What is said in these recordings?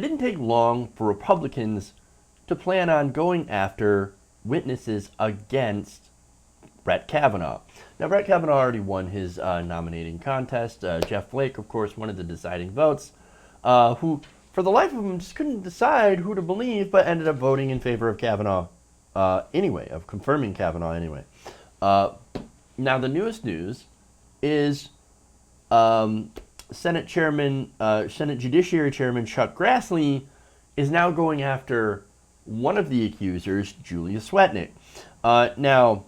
it didn't take long for Republicans to plan on going after witnesses against Brett Kavanaugh. Now, Brett Kavanaugh already won his nominating contest. Jeff Flake, of course, one of the deciding votes, who, for the life of him, just couldn't decide who to believe, but ended up voting in favor of Kavanaugh anyway, of confirming Kavanaugh anyway. Now, the newest news is Senate Judiciary Chairman Chuck Grassley is now going after one of the accusers, Julia Swetnick. Now,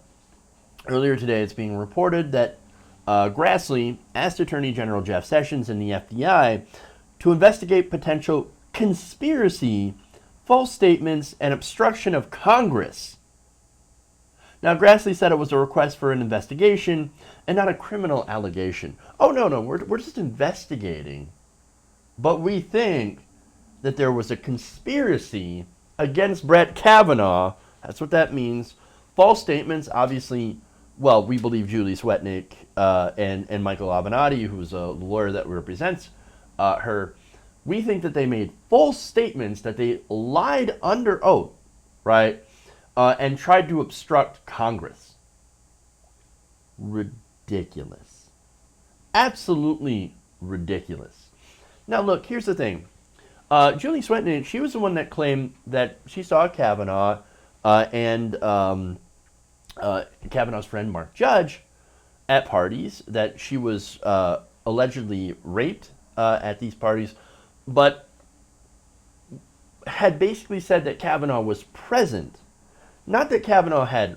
earlier today, it's being reported that Grassley asked Attorney General Jeff Sessions and the FBI to investigate potential conspiracy, false statements, and obstruction of Congress. Now, Grassley said it was a request for an investigation and not a criminal allegation. Oh, no, we're just investigating. But we think that there was a conspiracy against Brett Kavanaugh. That's what that means. False statements, obviously, well, we believe Julie Swetnick and Michael Avenatti, who's a lawyer that represents her, we think that they made false statements, that they lied under oath, right, and tried to obstruct Congress. Ridiculous. Absolutely ridiculous. Now, look, here's the thing. Julie Swetnick, she was the one that claimed that she saw Kavanaugh and Kavanaugh's friend Mark Judge at parties, that she was allegedly raped at these parties, but had basically said that Kavanaugh was present. Not that Kavanaugh had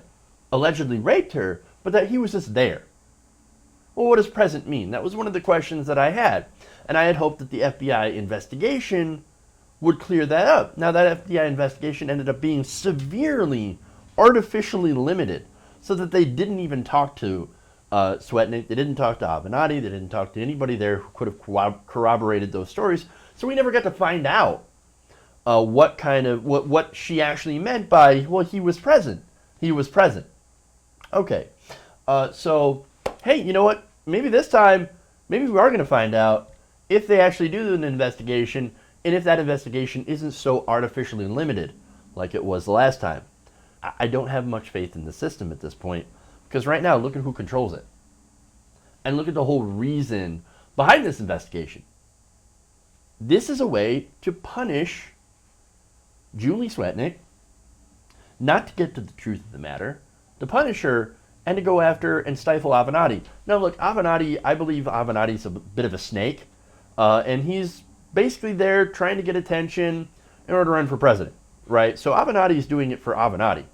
allegedly raped her, but that he was just there. Well, what does present mean? That was one of the questions that I had. And I had hoped that the FBI investigation would clear that up. Now, that FBI investigation ended up being severely, artificially limited, so that they didn't even talk to Swetnick, they didn't talk to Avenatti, they didn't talk to anybody there who could have corroborated those stories. So we never got to find out what she actually meant by, well, he was present. He was present. Okay. So, hey, you know what? Maybe this time, maybe we are going to find out if they actually do an investigation, and if that investigation isn't so artificially limited like it was the last time. I don't have much faith in the system at this point, because right now, look at who controls it. And look at the whole reason behind this investigation. This is a way to punish Julie Swetnick, not to get to the truth of the matter, to punish her, and to go after and stifle Avenatti. Now, look, Avenatti, I believe Avenatti's a bit of a snake, and he's basically there trying to get attention in order to run for president, right? So Avenatti is doing it for Avenatti.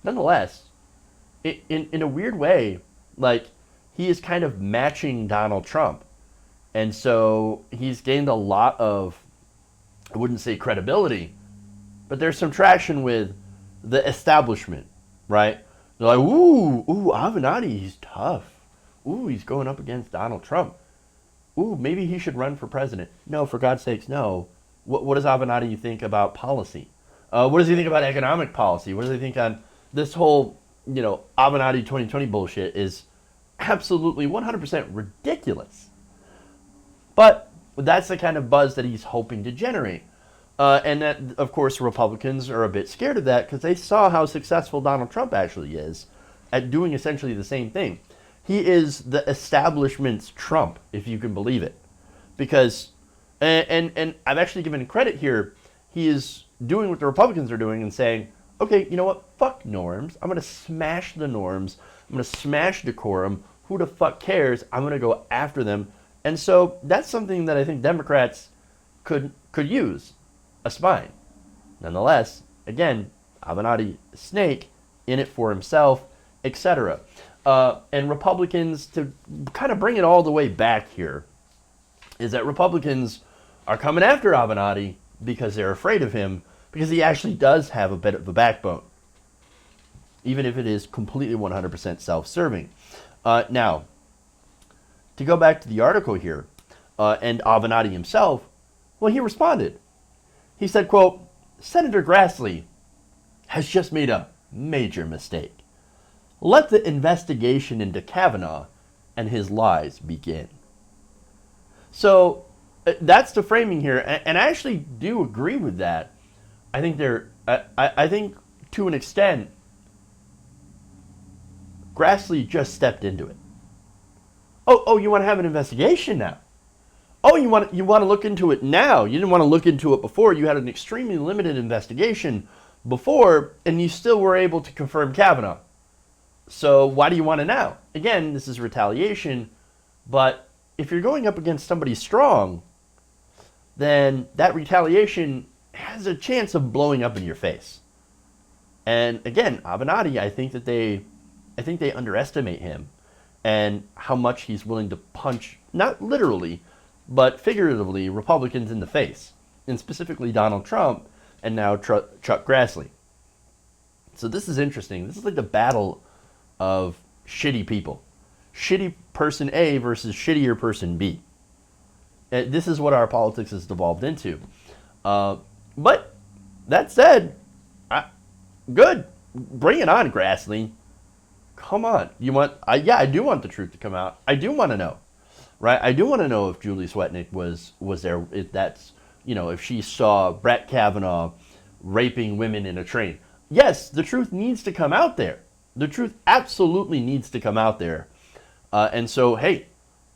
Nonetheless, in a weird way, like, he is kind of matching Donald Trump. And so he's gained a lot of, I wouldn't say credibility, but there's some traction with the establishment, right? They're like, ooh, Avenatti, he's tough. Ooh, he's going up against Donald Trump. Ooh, maybe he should run for president. No, for God's sakes, no. What does Avenatti think about policy? What does he think about economic policy? What does he think on this whole, Avenatti 2020 bullshit is absolutely 100% ridiculous. But that's the kind of buzz that he's hoping to generate. And that, of course, Republicans are a bit scared of that because they saw how successful Donald Trump actually is at doing essentially the same thing. He is the establishment's Trump, if you can believe it. Because, and I've actually given credit here, he is doing what the Republicans are doing and saying, okay, you know what, fuck norms. I'm going to smash the norms. I'm going to smash decorum. Who the fuck cares? I'm going to go after them. And so that's something that I think Democrats could use, a spine. Nonetheless, again, Avenatti, snake, in it for himself, etc. And Republicans, to kind of bring it all the way back here, is that Republicans are coming after Avenatti because they're afraid of him, because he actually does have a bit of a backbone, even if it is completely 100% self-serving. Now, to go back to the article here, and Avenatti himself, well, he responded. He said, quote, Senator Grassley has just made a major mistake. Let the investigation into Kavanaugh and his lies begin. So, That's the framing here, and I actually do agree with that. I think I think to an extent, Grassley just stepped into it. Oh, you want to have an investigation now? Oh, you want to look into it now? You didn't want to look into it before. You had an extremely limited investigation before, and you still were able to confirm Kavanaugh. So why do you want it now? Again, this is retaliation, but if you're going up against somebody strong, then that retaliation has a chance of blowing up in your face. And again, Avenatti, I think they underestimate him and how much he's willing to punch, not literally, but figuratively, Republicans in the face, and specifically Donald Trump and now Chuck Grassley. So this is interesting. This is like the battle of shitty people. Shitty person A versus shittier person B. This is what our politics has devolved into. But that said, good. Bring it on, Grassley. Come on. I do want the truth to come out. I do want to know. Right? I do want to know if Julie Swetnick was there, if she saw Brett Kavanaugh raping women in a train. Yes, the truth needs to come out there. The truth absolutely needs to come out there. And so, hey,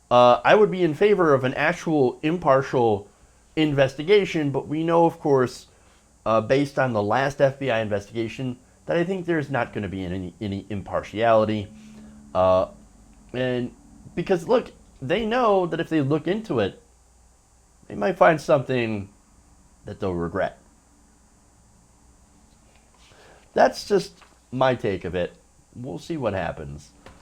I would be in favor of an actual impartial investigation, but we know, of course, based on the last FBI investigation, that I think there's not going to be any impartiality. And because, look, they know that if they look into it, they might find something that they'll regret. That's just my take of it. We'll see what happens.